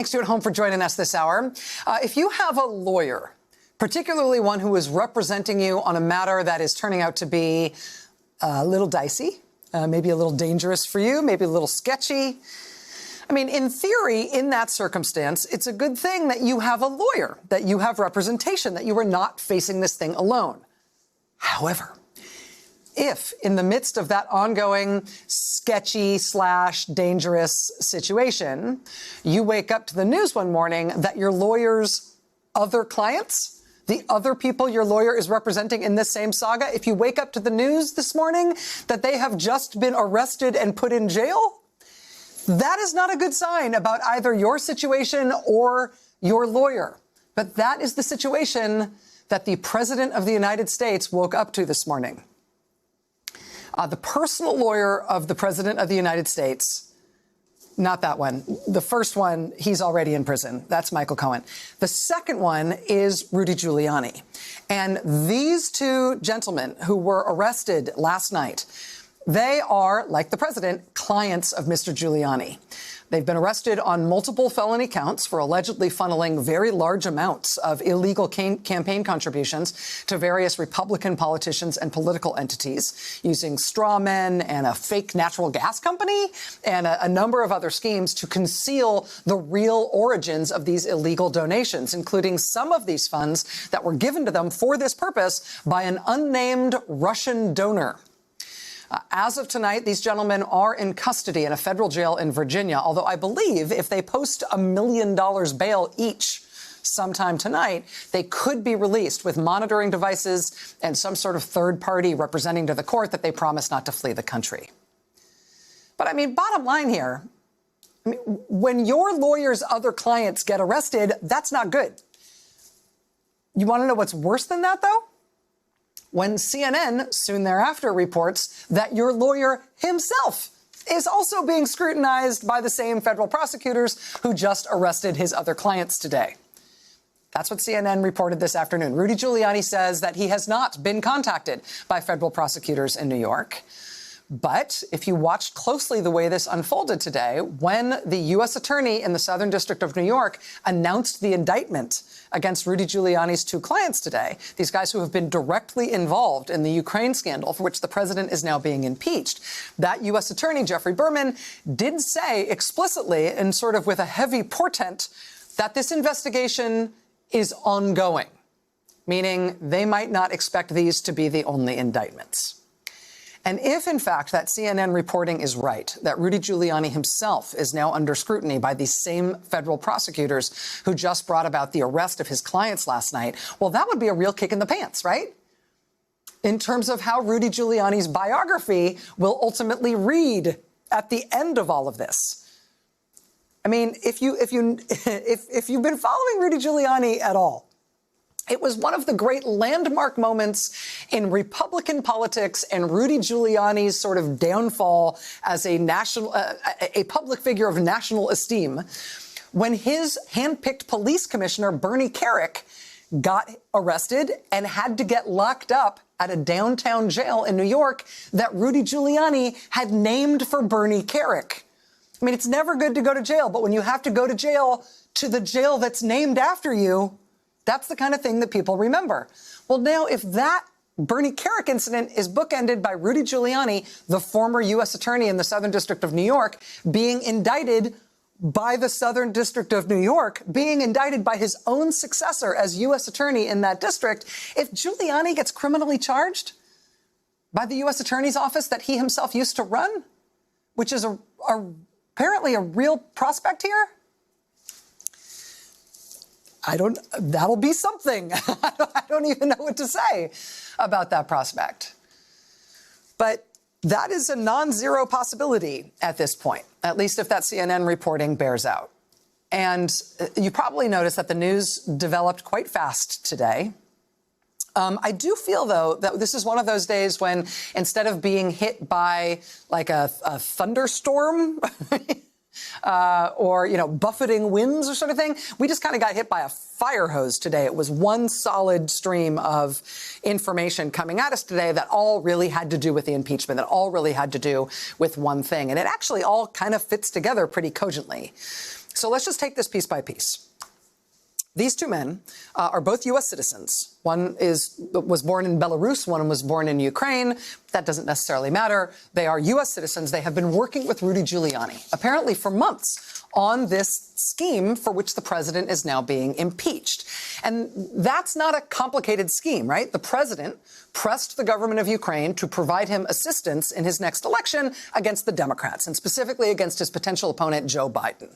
Thanks to you at home for joining us this hour. If you have a lawyer, particularly one who is representing you on a matter that is turning out to be a little dicey, maybe a little dangerous for you, maybe a little sketchy. I mean, in theory, in that circumstance, it's a good thing that you have a lawyer, that you have representation, that you are not facing this thing alone. However, if in the midst of that ongoing sketchy / dangerous situation, you wake up to the news one morning that your lawyer's other clients, the other people your lawyer is representing in this same saga, if you wake up to the news this morning that they have just been arrested and put in jail, that is not a good sign about either your situation or your lawyer. But that is the situation that the President of the United States woke up to this morning. The personal lawyer of the President of the United States, not that one. The first one, he's already in prison. That's Michael Cohen. The second one is Rudy Giuliani. And these two gentlemen who were arrested last night, they are, like the president, clients of Mr. Giuliani. They've been arrested on multiple felony counts for allegedly funneling very large amounts of illegal campaign contributions to various Republican politicians and political entities, using straw men and a fake natural gas company and a number of other schemes to conceal the real origins of these illegal donations, including some of these funds that were given to them for this purpose by an unnamed Russian donor. As of tonight, these gentlemen are in custody in a federal jail in Virginia, although I believe if they post $1 million bail each sometime tonight, they could be released with monitoring devices and some sort of third party representing to the court that they promise not to flee the country. But I mean, bottom line here, when your lawyer's other clients get arrested, that's not good. You want to know what's worse than that, though? When CNN soon thereafter reports that your lawyer himself is also being scrutinized by the same federal prosecutors who just arrested his other clients today. That's what CNN reported this afternoon. Rudy Giuliani says that he has not been contacted by federal prosecutors in New York. But if you watched closely the way this unfolded today, when the U.S. attorney in the Southern District of New York announced the indictment against Rudy Giuliani's two clients today, these guys who have been directly involved in the Ukraine scandal for which the president is now being impeached, that U.S. attorney, Geoffrey Berman, did say explicitly and sort of with a heavy portent that this investigation is ongoing, meaning they might not expect these to be the only indictments. And if, in fact, that CNN reporting is right, that Rudy Giuliani himself is now under scrutiny by these same federal prosecutors who just brought about the arrest of his clients last night, well, that would be a real kick in the pants, right? In terms of how Rudy Giuliani's biography will ultimately read at the end of all of this. I mean, if you've been following Rudy Giuliani at all, it was one of the great landmark moments in Republican politics and Rudy Giuliani's sort of downfall as a public figure of national esteem when his handpicked police commissioner, Bernie Kerik, got arrested and had to get locked up at a downtown jail in New York that Rudy Giuliani had named for Bernie Kerik. I mean, it's never good to go to jail, but when you have to go to jail to the jail that's named after you, that's the kind of thing that people remember. Well, now, if that Bernie Kerik incident is bookended by Rudy Giuliani, the former U.S. attorney in the Southern District of New York, being indicted by the Southern District of New York, being indicted by his own successor as U.S. attorney in that district, if Giuliani gets criminally charged by the U.S. attorney's office that he himself used to run, which is apparently a real prospect here, that'll be something. I don't even know what to say about that prospect. But that is a non-zero possibility at this point, at least if that CNN reporting bears out. And you probably noticed that the news developed quite fast today. I do feel, though, that this is one of those days when instead of being hit by like a thunderstorm or, buffeting winds or sort of thing, we just kind of got hit by a fire hose today. It was one solid stream of information coming at us today that all really had to do with the impeachment, that all really had to do with one thing. And it actually all kind of fits together pretty cogently. So let's just take this piece by piece. These two men are both U.S. citizens. One was born in Belarus, one was born in Ukraine. That doesn't necessarily matter. They are U.S. citizens. They have been working with Rudy Giuliani, apparently for months, on this scheme for which the president is now being impeached. And that's not a complicated scheme, right? The president pressed the government of Ukraine to provide him assistance in his next election against the Democrats, and specifically against his potential opponent, Joe Biden.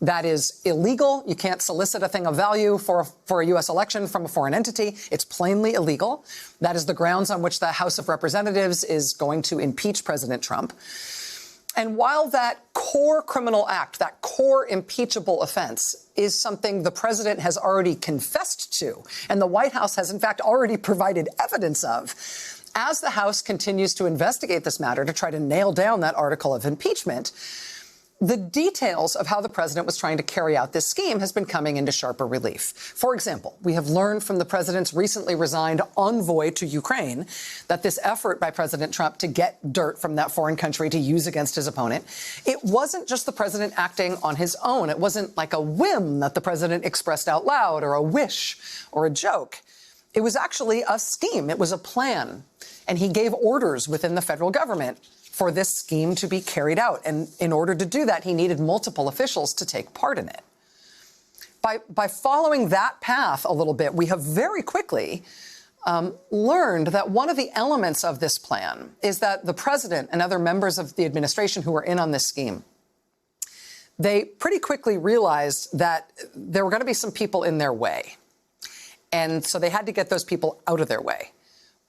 That is illegal. You can't solicit a thing of value for a U.S. election from a foreign entity. It's plainly illegal. That is the grounds on which the House of Representatives is going to impeach President Trump. And while that core criminal act, that core impeachable offense, is something the president has already confessed to, and the White House has, in fact, already provided evidence of, as the House continues to investigate this matter to try to nail down that article of impeachment, the details of how the president was trying to carry out this scheme has been coming into sharper relief. For example, we have learned from the president's recently resigned envoy to Ukraine that this effort by President Trump to get dirt from that foreign country to use against his opponent, it wasn't just the president acting on his own. It wasn't like a whim that the president expressed out loud or a wish or a joke. It was actually a scheme. It was a plan. And he gave orders within the federal government for this scheme to be carried out. And in order to do that, he needed multiple officials to take part in it. By following that path a little bit, we have very quickly learned that one of the elements of this plan is that the president and other members of the administration who were in on this scheme, they pretty quickly realized that there were going to be some people in their way. And so they had to get those people out of their way.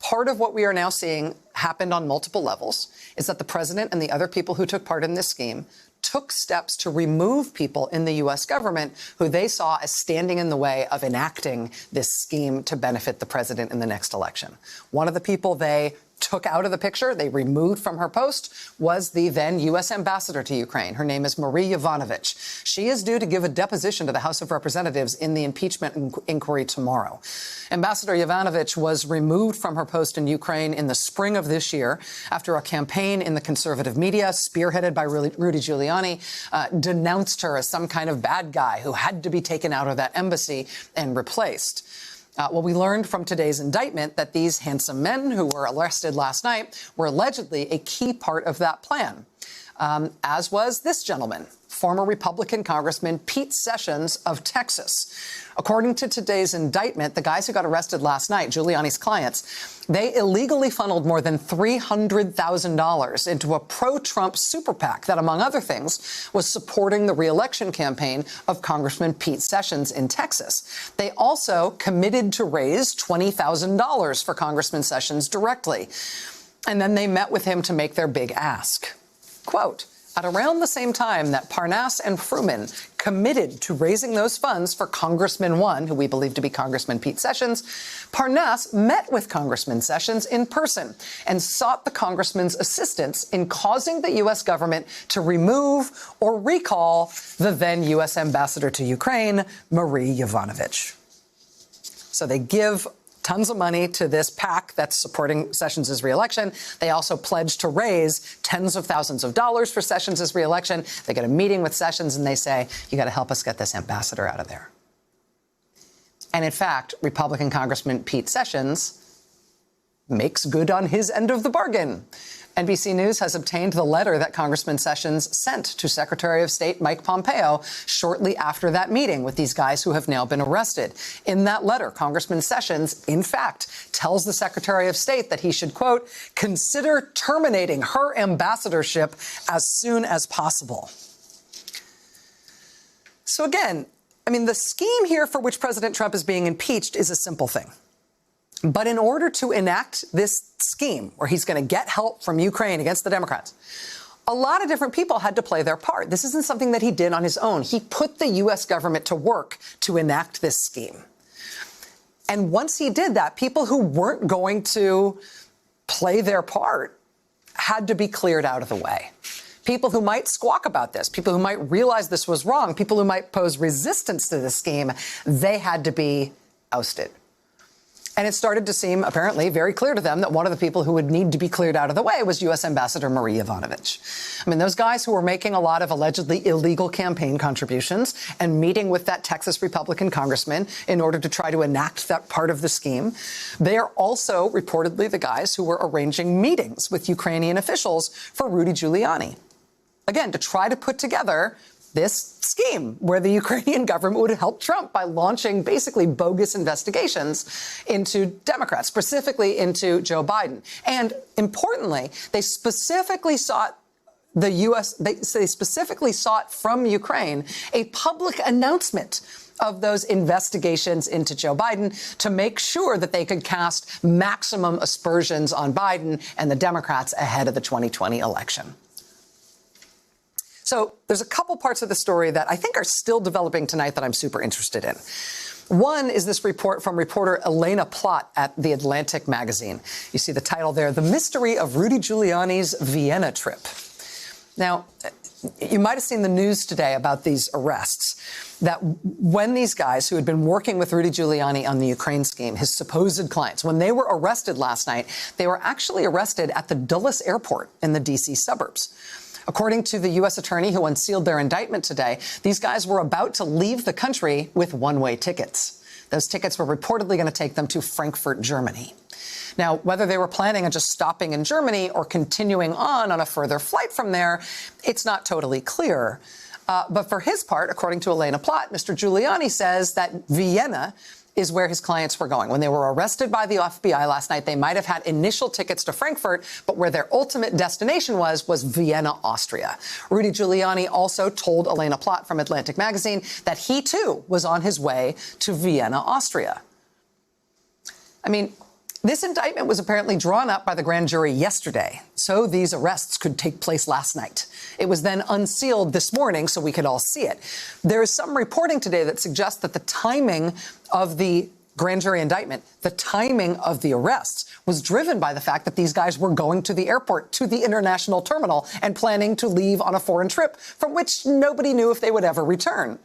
Part of what we are now seeing happened on multiple levels is that the president and the other people who took part in this scheme took steps to remove people in the U.S. government who they saw as standing in the way of enacting this scheme to benefit the president in the next election. One of the people they took out of the picture, they removed from her post, was the then U.S. ambassador to Ukraine. Her name is Marie Yovanovitch. She is due to give a deposition to the House of Representatives in the impeachment inquiry tomorrow. Ambassador Yovanovitch was removed from her post in Ukraine in the spring of this year after a campaign in the conservative media, spearheaded by Rudy Giuliani, denounced her as some kind of bad guy who had to be taken out of that embassy and replaced. Well, we learned from today's indictment that these handsome men who were arrested last night were allegedly a key part of that plan, as was this gentleman, former Republican Congressman Pete Sessions of Texas. According to today's indictment, the guys who got arrested last night, Giuliani's clients, they illegally funneled more than $300,000 into a pro-Trump super PAC that, among other things, was supporting the re-election campaign of Congressman Pete Sessions in Texas. They also committed to raise $20,000 for Congressman Sessions directly. And then they met with him to make their big ask. Quote, at around the same time that Parnas and Fruman committed to raising those funds for Congressman 1, who we believe to be Congressman Pete Sessions, Parnas met with Congressman Sessions in person and sought the congressman's assistance in causing the U.S. government to remove or recall the then U.S. ambassador to Ukraine, Marie Yovanovitch. So they give tons of money to this PAC that's supporting Sessions' reelection. They also pledged to raise tens of thousands of dollars for Sessions' reelection. They get a meeting with Sessions and they say, you got to help us get this ambassador out of there. And in fact, Republican Congressman Pete Sessions makes good on his end of the bargain. NBC News has obtained the letter that Congressman Sessions sent to Secretary of State Mike Pompeo shortly after that meeting with these guys who have now been arrested. In that letter, Congressman Sessions, in fact, tells the Secretary of State that he should, quote, consider terminating her ambassadorship as soon as possible. So again, I mean, the scheme here for which President Trump is being impeached is a simple thing. But in order to enact this scheme where he's going to get help from Ukraine against the Democrats, a lot of different people had to play their part. This isn't something that he did on his own. He put the U.S. government to work to enact this scheme. And once he did that, people who weren't going to play their part had to be cleared out of the way. People who might squawk about this, people who might realize this was wrong, people who might pose resistance to this scheme, they had to be ousted. And it started to seem, apparently, very clear to them that one of the people who would need to be cleared out of the way was U.S. Ambassador Marie Yovanovitch. I mean, those guys who were making a lot of allegedly illegal campaign contributions and meeting with that Texas Republican congressman in order to try to enact that part of the scheme, they are also reportedly the guys who were arranging meetings with Ukrainian officials for Rudy Giuliani. Again, to try to put together this scheme where the Ukrainian government would help Trump by launching basically bogus investigations into Democrats, specifically into Joe Biden. And importantly, they specifically sought from Ukraine a public announcement of those investigations into Joe Biden to make sure that they could cast maximum aspersions on Biden and the Democrats ahead of the 2020 election. So there's a couple parts of the story that I think are still developing tonight that I'm super interested in. One is this report from reporter Elena Plott at The Atlantic magazine. You see the title there, The Mystery of Rudy Giuliani's Vienna Trip. Now, you might have seen the news today about these arrests, that when these guys who had been working with Rudy Giuliani on the Ukraine scheme, his supposed clients, when they were arrested last night, they were actually arrested at the Dulles Airport in the D.C. suburbs. According to the U.S. attorney who unsealed their indictment today, these guys were about to leave the country with one-way tickets. Those tickets were reportedly going to take them to Frankfurt, Germany. Now, whether they were planning on just stopping in Germany or continuing on a further flight from there, it's not totally clear. But for his part, according to Elena Plott, Mr. Giuliani says that Vienna is where his clients were going. When they were arrested by the FBI last night, they might have had initial tickets to Frankfurt, but where their ultimate destination was Vienna, Austria. Rudy Giuliani also told Elena Plott from Atlantic magazine that he, too, was on his way to Vienna, Austria. I mean, this indictment was apparently drawn up by the grand jury yesterday, so these arrests could take place last night. It was then unsealed this morning so we could all see it. There is some reporting today that suggests that the timing of the grand jury indictment, the timing of the arrests, was driven by the fact that these guys were going to the airport, to the international terminal, and planning to leave on a foreign trip from which nobody knew if they would ever return.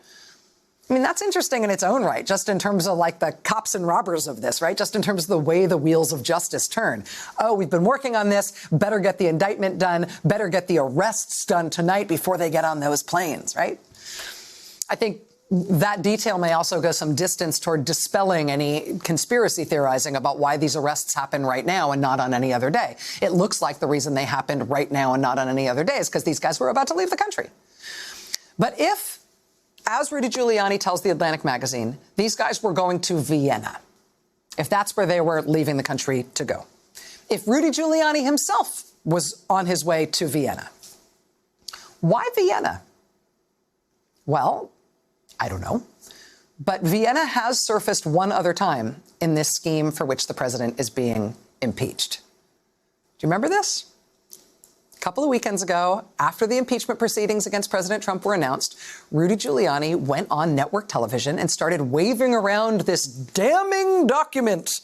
I mean, that's interesting in its own right, just in terms of like the cops and robbers of this, right? Just in terms of the way the wheels of justice turn. Oh, we've been working on this. Better get the indictment done. Better get the arrests done tonight before they get on those planes, right? I think that detail may also go some distance toward dispelling any conspiracy theorizing about why these arrests happen right now and not on any other day. It looks like the reason they happened right now and not on any other day is because these guys were about to leave the country. But if, as Rudy Giuliani tells the Atlantic magazine, these guys were going to Vienna, if that's where they were leaving the country to go. If Rudy Giuliani himself was on his way to Vienna, why Vienna? Well, I don't know. But Vienna has surfaced one other time in this scheme for which the president is being impeached. Do you remember this? A couple of weekends ago, after the impeachment proceedings against President Trump were announced, Rudy Giuliani went on network television and started waving around this damning document,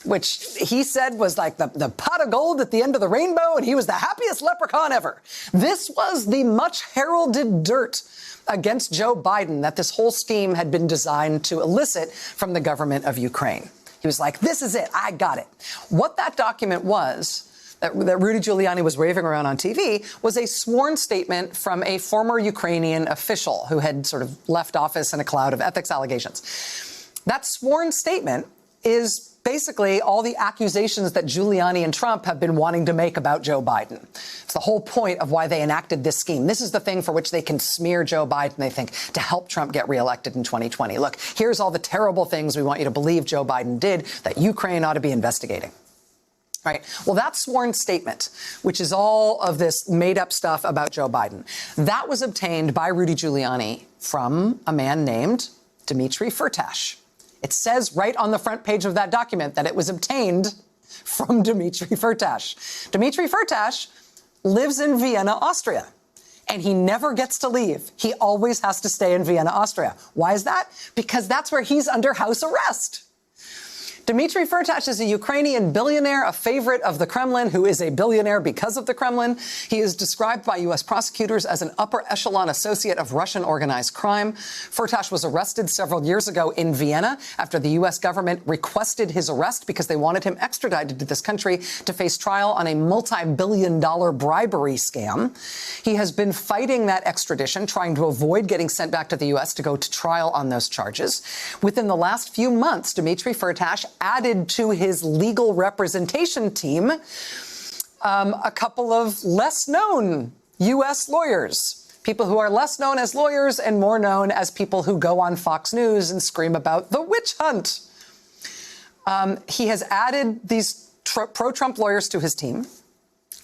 which he said was like the pot of gold at the end of the rainbow, and he was the happiest leprechaun ever. This was the much heralded dirt against Joe Biden that this whole scheme had been designed to elicit from the government of Ukraine. He was like, this is it. I got it. What that document was, that Rudy Giuliani was waving around on TV, was a sworn statement from a former Ukrainian official who had sort of left office in a cloud of ethics allegations. That sworn statement is basically all the accusations that Giuliani and Trump have been wanting to make about Joe Biden. It's the whole point of why they enacted this scheme. This is the thing for which they can smear Joe Biden, they think, to help Trump get reelected in 2020. Look, here's all the terrible things we want you to believe Joe Biden did that Ukraine ought to be investigating. Right. Well, that sworn statement, which is all of this made-up stuff about Joe Biden, that was obtained by Rudy Giuliani from a man named Dmitri Firtash. It says right on the front page of that document that it was obtained from Dmitri Firtash. Dmitri Firtash lives in Vienna, Austria, and he never gets to leave. He always has to stay in Vienna, Austria. Why is that? Because that's where he's under house arrest. Dmitri Firtash is a Ukrainian billionaire, a favorite of the Kremlin, who is a billionaire because of the Kremlin. He is described by U.S. prosecutors as an upper echelon associate of Russian organized crime. Firtash was arrested several years ago in Vienna after the U.S. government requested his arrest because they wanted him extradited to this country to face trial on a multi-billion-dollar bribery scam. He has been fighting that extradition, trying to avoid getting sent back to the U.S. to go to trial on those charges. Within the last few months, Dmitri Firtash added to his legal representation team a couple of less-known U.S. lawyers, people who are less known as lawyers and more known as people who go on Fox News and scream about the witch hunt. He has added these pro-Trump lawyers to his team,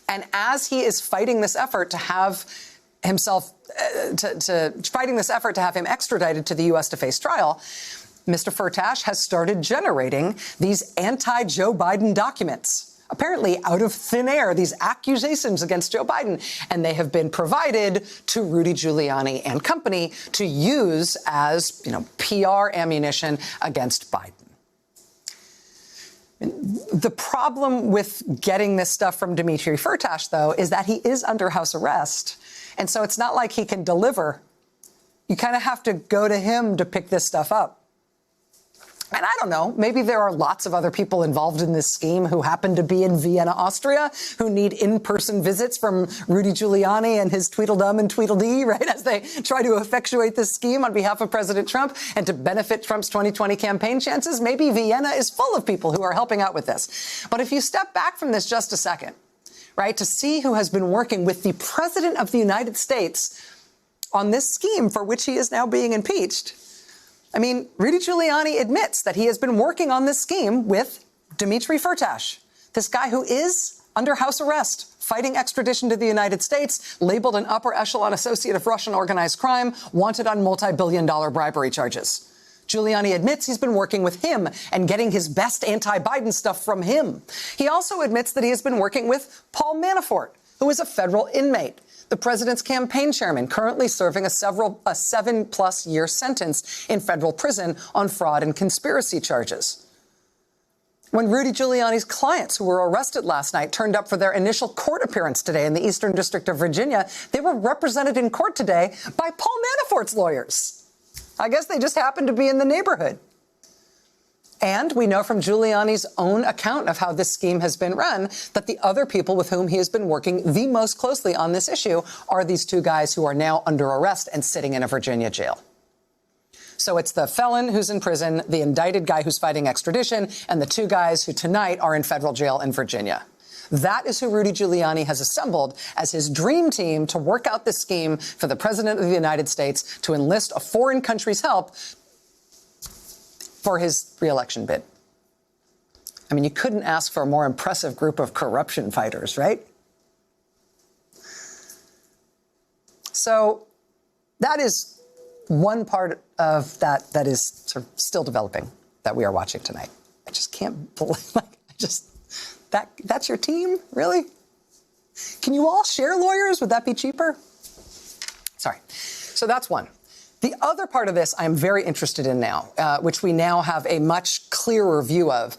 and as he is fighting this effort to have himself, fighting this effort to have him extradited to the U.S. to face trial, Mr. Firtash has started generating these anti-Joe Biden documents, apparently out of thin air, these accusations against Joe Biden, and they have been provided to Rudy Giuliani and company to use as, PR ammunition against Biden. The problem with getting this stuff from Dmitri Firtash, though, is that he is under house arrest, and so it's not like he can deliver. You kind of have to go to him to pick this stuff up. And I don't know, maybe there are lots of other people involved in this scheme who happen to be in Vienna, Austria, who need in-person visits from Rudy Giuliani and his Tweedledum and Tweedledee, right, as they try to effectuate this scheme on behalf of President Trump and to benefit Trump's 2020 campaign chances. Maybe Vienna is full of people who are helping out with this. But if you step back from this just a second, right, to see who has been working with the President of the United States on this scheme for which he is now being impeached, I mean, Rudy Giuliani admits that he has been working on this scheme with Dmitri Firtash, this guy who is under house arrest, fighting extradition to the United States, labeled an upper echelon associate of Russian organized crime, wanted on multi-billion-dollar bribery charges. Giuliani admits he's been working with him and getting his best anti-Biden stuff from him. He also admits that he has been working with Paul Manafort, who is a federal inmate, the president's campaign chairman, currently serving a 7-plus-year sentence in federal prison on fraud and conspiracy charges. When Rudy Giuliani's clients, who were arrested last night, turned up for their initial court appearance today in the Eastern District of Virginia, they were represented in court today by Paul Manafort's lawyers. I guess they just happened to be in the neighborhood. And we know from Giuliani's own account of how this scheme has been run that the other people with whom he has been working the most closely on this issue are these two guys who are now under arrest and sitting in a Virginia jail. So it's the felon who's in prison, the indicted guy who's fighting extradition, and the two guys who tonight are in federal jail in Virginia. That is who Rudy Giuliani has assembled as his dream team to work out this scheme for the President of the United States to enlist a foreign country's help for his re-election bid. I mean, you couldn't ask for a more impressive group of corruption fighters, right? So that is one part of that is sort of still developing that we are watching tonight. I just can't believe, that's your team? Really? Can you all share lawyers? Would that be cheaper? Sorry. So that's one. The other part of this I'm very interested in now, which we now have a much clearer view of,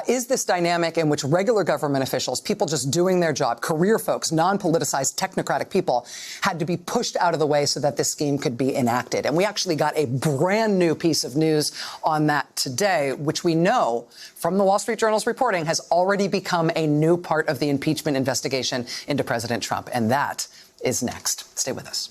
is this dynamic in which regular government officials, people just doing their job, career folks, non-politicized technocratic people, had to be pushed out of the way so that this scheme could be enacted. And we actually got a brand new piece of news on that today, which we know from the Wall Street Journal's reporting has already become a new part of the impeachment investigation into President Trump. And that is next. Stay with us.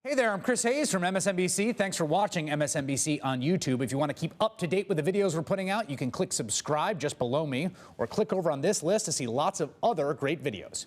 Hey there, I'm Chris Hayes from MSNBC. Thanks for watching MSNBC on YouTube. If you want to keep up to date with the videos we're putting out, you can click subscribe just below me or click over on this list to see lots of other great videos.